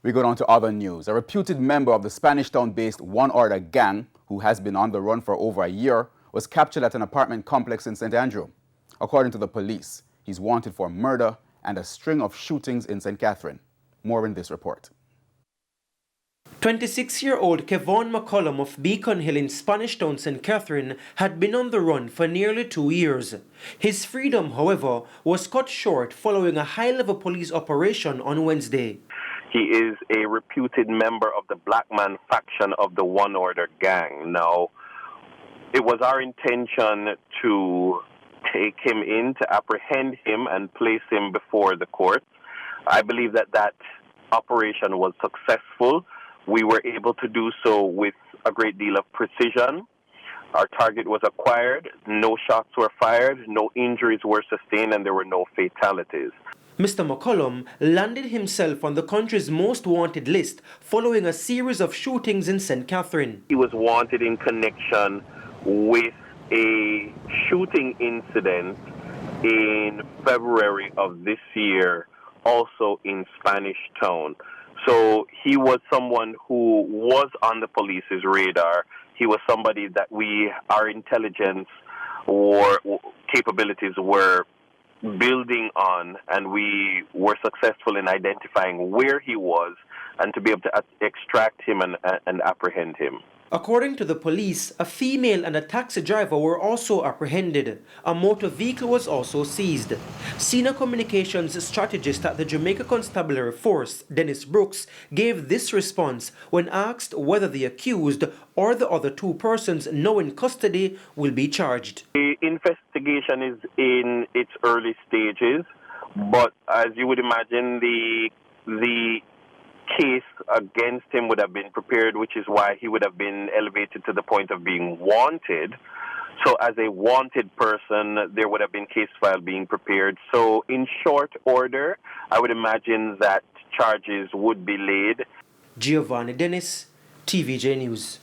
We go on to other news. A reputed member of the Spanish Town-based One Order gang, who has been on the run for over a year, was captured at an apartment complex in St. Andrew. According to the police, he's wanted for murder and a string of shootings in St. Catherine. More in this report. 26-year-old Kevon McCollum of Beacon Hill in Spanish Town, St. Catherine, had been on the run for nearly 2 years. His freedom, however, was cut short following a high-level police operation on Wednesday. He is a reputed member of the Black Man faction of the One Order gang. Now, it was our intention to take him in, to apprehend him and place him before the court. I believe that operation was successful. We were able to do so with a great deal of precision. Our target was acquired, no shots were fired, no injuries were sustained, and there were no fatalities. Mr. McCollum landed himself on the country's most wanted list following a series of shootings in St. Catherine. He was wanted in connection with a shooting incident in February of this year, also in Spanish Town. So he was someone who was on the police's radar. He was somebody that our intelligence or capabilities were building on, and we were successful in identifying where he was and to be able to extract him and apprehend him. According to the police, a female and a taxi driver were also apprehended. A motor vehicle was also seized. Senior communications strategist at the Jamaica Constabulary Force, Dennis Brooks, gave this response when asked whether the accused or the other 2 persons now in custody will be charged. The investigation is in its early stages, but as you would imagine, the case against him would have been prepared, which is why he would have been elevated to the point of being wanted. So as a wanted person, there would have been case file being prepared. So in short order, I would imagine that charges would be laid. Giovanni Dennis, TVJ News.